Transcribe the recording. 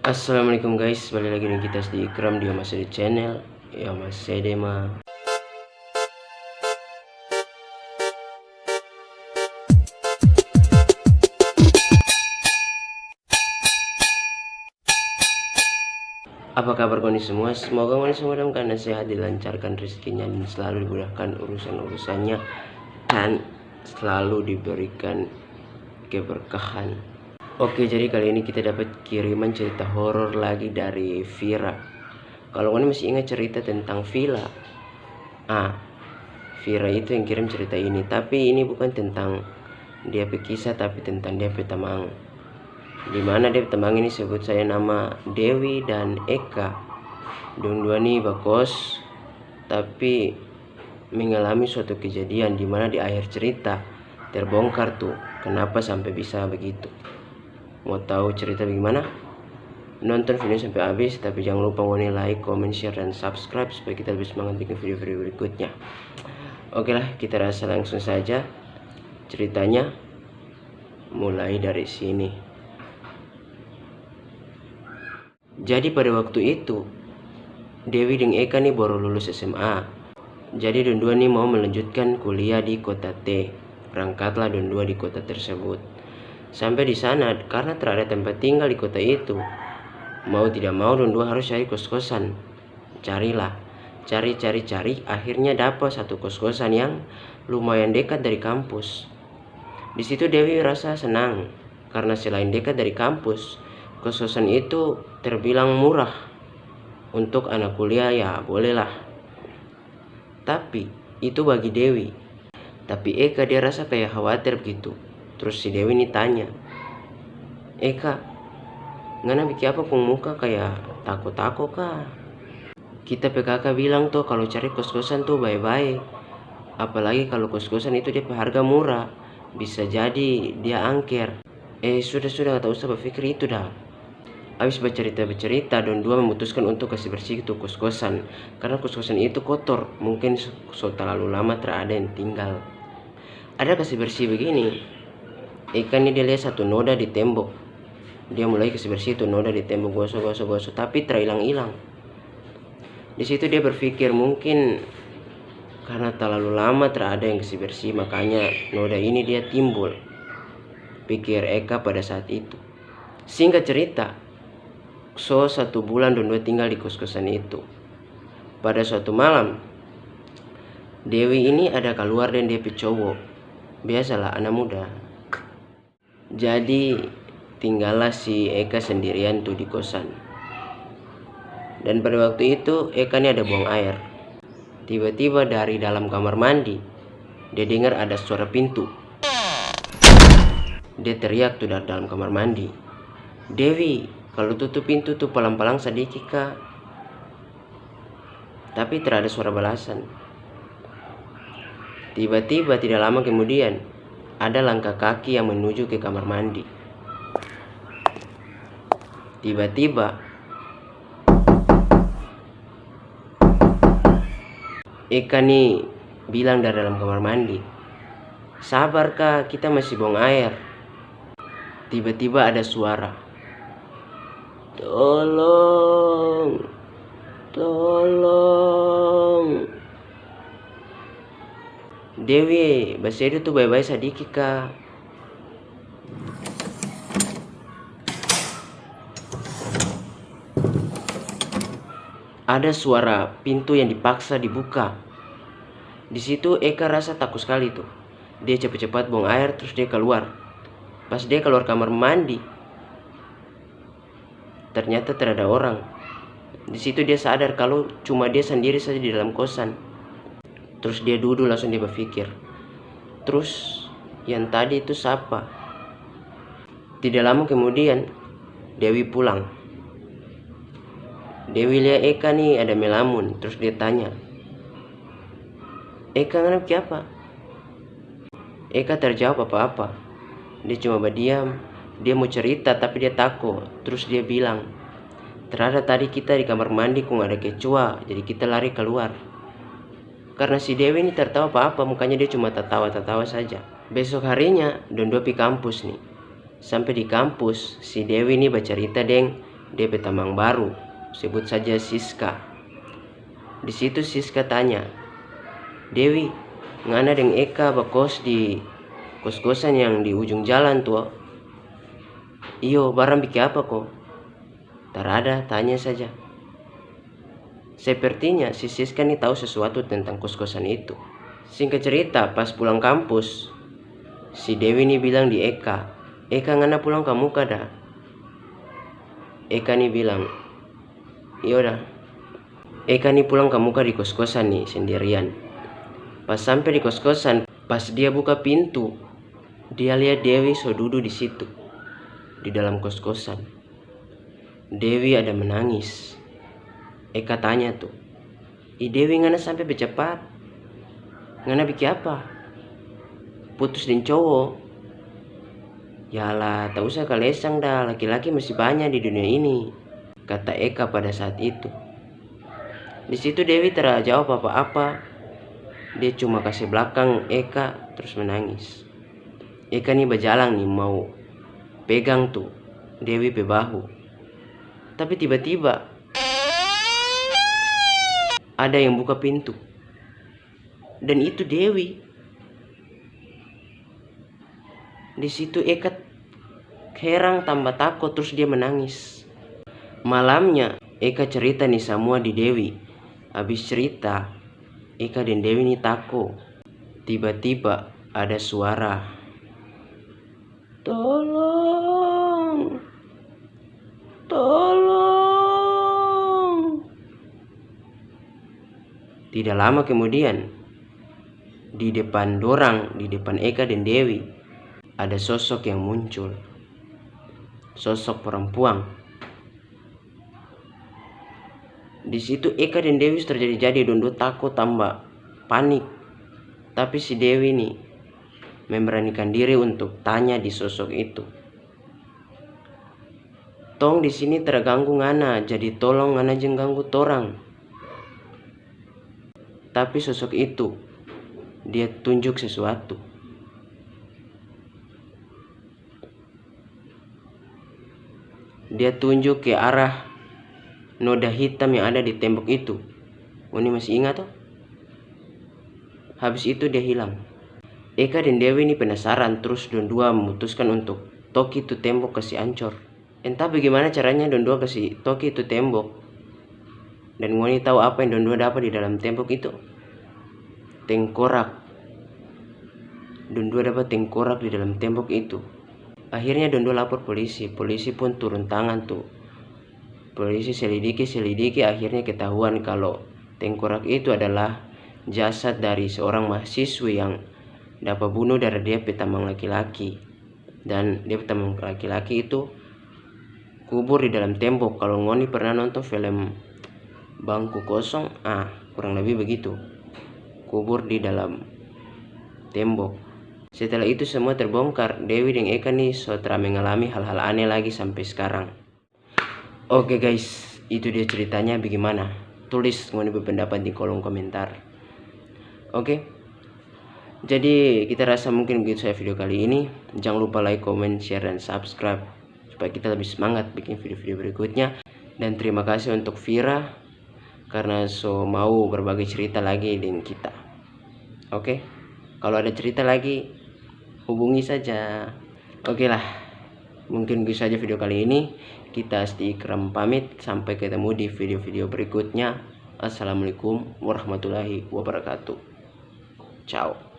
Assalamualaikum guys, balik lagi dengan kita di Ikram di Mas di channel. Ya Mas Dema. Apa kabar kalian semua? Semoga kalian semua dalam keadaan sehat, dilancarkan rezekinya dan selalu dimudahkan urusan-urusannya dan selalu diberikan keberkahan. Oke, jadi kali ini kita dapat kiriman cerita horor lagi dari Vira. Kalau kalian masih ingat cerita tentang Vira, Vira itu yang kirim cerita ini. Tapi ini bukan tentang dia kisah, tapi tentang dia teman. Dimana dia teman ini sebut saya nama Dewi dan Eka. Dua nih bakos, tapi mengalami suatu kejadian dimana di akhir cerita terbongkar tuh kenapa sampai bisa begitu. Mau tahu cerita bagaimana? Nonton video sampai habis, tapi jangan lupa like, comment, share, dan subscribe supaya kita lebih semangat bikin video-video berikutnya. Oke lah, kita rasa langsung saja ceritanya mulai dari sini. Jadi pada waktu itu Dewi dan Eka nih baru lulus SMA. Jadi dua nih mau melanjutkan kuliah di kota T. Berangkatlah dua di kota tersebut. Sampai di sana karena tidak ada tempat tinggal di kota itu, mau tidak mau dua harus cari kos-kosan. Cari, akhirnya dapat satu kos-kosan yang lumayan dekat dari kampus. Di situ Dewi rasa senang karena selain dekat dari kampus, kos-kosan itu terbilang murah. Untuk anak kuliah ya bolehlah. Tapi itu bagi Dewi. Tapi Eka dia rasa kayak khawatir begitu. Terus si Dewi ini tanya, Eka, ngana bikin apa pun muka kayak takut-takut kah? Kita PKK bilang tuh kalau cari kos-kosan tuh baik-baik. Apalagi kalau kos-kosan itu dia harga murah. Bisa jadi dia angker. Sudah tak usah berpikir itu dah. Habis bercerita dan dua memutuskan untuk kasih bersih itu kos-kosan. Karena kos-kosan itu kotor. Mungkin terlalu lama ada yang tinggal. Ada kasih bersih begini. Eka ini dia lihat satu noda di tembok. Dia mulai kasih bersih itu noda di tembok, gosok, tapi terhilang-hilang. Di situ dia berpikir mungkin karena terlalu lama ada yang kasih bersih, makanya noda ini dia timbul. Pikir Eka pada saat itu. Singkat cerita, satu bulan dua tinggal di kos-kosan itu. Pada suatu malam, Dewi ini ada keluar dan dia cowok. Biasalah anak muda. Jadi tinggallah si Eka sendirian tuh di kosan. Dan pada waktu itu Eka ini ada buang air. Tiba-tiba dari dalam kamar mandi dia dengar ada suara pintu. Dia teriak tuh dari dalam kamar mandi, Dewi, kalau tutup pintu tuh pelan-pelan sedikit kak. Tapi tidak ada suara balasan. Tiba-tiba tidak lama kemudian ada langkah kaki yang menuju ke kamar mandi. Tiba-tiba Eka nih bilang dari dalam kamar mandi, sabar kak, kita masih buang air. Tiba-tiba ada suara, tolong. Dewi, bahasa itu tuh baik-baik sedikit kak. Ada suara pintu yang dipaksa dibuka. Di situ Eka rasa takut sekali tuh. Dia cepat-cepat buang air terus dia keluar. Pas dia keluar kamar mandi, ternyata tidak ada orang. Di situ dia sadar kalau cuma dia sendiri saja di dalam kosan. Terus dia duduk langsung dia berpikir, terus yang tadi itu siapa? Tidak lama kemudian Dewi pulang. Dewi lihat Eka nih ada melamun. Terus dia tanya, Eka kenapa apa? Eka terjawab apa-apa. Dia cuma berdiam. Dia mau cerita tapi dia takut. Terus dia bilang, ternyata tadi kita di kamar mandi kok ada kecoa, jadi kita lari keluar. Karena si Dewi ini tertawa apa-apa, mukanya dia cuma tertawa saja. Besok harinya dua pergi kampus nih. Sampai di kampus si Dewi ini bercerita dengan DP tamang baru, sebut saja Siska. Di situ Siska tanya, "Dewi, ngana deng Eka bakos di kos-kosan yang di ujung jalan tuh?" "Iyo, barang bikin apa kok?" "Tarada, tanya saja." Sepertinya si Siska nih tahu sesuatu tentang kos-kosan itu. Singkat cerita, pas pulang kampus, si Dewi nih bilang di Eka, "Eka, ngana pulang ke muka dah." Eka nih bilang, "Iya dah." Eka nih pulang ke muka di kos-kosan nih sendirian. Pas sampai di kos-kosan, pas dia buka pintu, dia lihat Dewi so duduk di situ, di dalam kos-kosan. Dewi ada menangis. Eka tanya tuh, Dewi, ngana sampai bercepat? Ngana bikin apa? Putus dengan cowok?" "Yalah, tak usah kalesang dah, laki-laki masih banyak di dunia ini," kata Eka pada saat itu. Di situ Dewi tidak jawab apa-apa. Dia cuma kasih belakang Eka terus menangis. Eka nih berjalan nih mau pegang tuh Dewi pe bahu. Tapi tiba-tiba ada yang buka pintu. Dan itu Dewi. Di situ Eka heran tambah takut terus dia menangis. Malamnya Eka cerita nih semua di Dewi. Habis cerita, Eka dan Dewi nih takut. Tiba-tiba ada suara, "Tolong, tolong." Tidak lama kemudian, di depan dorang, di depan Eka dan Dewi, ada sosok yang muncul. Sosok perempuan. Di situ Eka dan Dewi terjadi Dondo takut tambah panik. Tapi si Dewi nih memberanikan diri untuk tanya di sosok itu, "Tong di sini terganggu ngana, jadi tolong ngana jangan ganggu torang." Tapi sosok itu dia tunjuk sesuatu. Dia tunjuk ke arah noda hitam yang ada di tembok itu. Ini masih ingat toh? Habis itu dia hilang. Eka dan Dewi ini penasaran, terus dua memutuskan untuk toki itu tembok kasih ancor. Entah bagaimana caranya dua kasih toki itu tembok. Dan Ngoni tahu apa yang dua dapat di dalam tembok itu? Tengkorak. Dua dapat tengkorak di dalam tembok itu. Akhirnya dua lapor polisi. Polisi pun turun tangan tuh. Polisi selidiki, akhirnya ketahuan kalau tengkorak itu adalah jasad dari seorang mahasiswi yang dapat bunuh dari dia petamang laki-laki. Dan dia petamang laki-laki itu kubur di dalam tembok. Kalau Ngoni pernah nonton film Bangku Kosong, kurang lebih begitu. Kubur di dalam tembok. Setelah itu semua terbongkar. Dewi dan Eka nih sudah mengalami hal-hal aneh lagi sampai sekarang. Oke guys, itu dia ceritanya bagaimana. Tulis Ngoni berpendapat di kolom komentar. Oke. Jadi kita rasa mungkin begitu saya video kali ini. Jangan lupa like, comment, share, dan subscribe supaya kita lebih semangat bikin video-video berikutnya. Dan terima kasih untuk Vira karena mau berbagi cerita lagi dengan kita. Oke. Kalau ada cerita lagi hubungi saja. Oke lah. Mungkin bisa saja video kali ini. Kita Ikram pamit. Sampai ketemu di video-video berikutnya. Assalamualaikum warahmatullahi wabarakatuh. Ciao.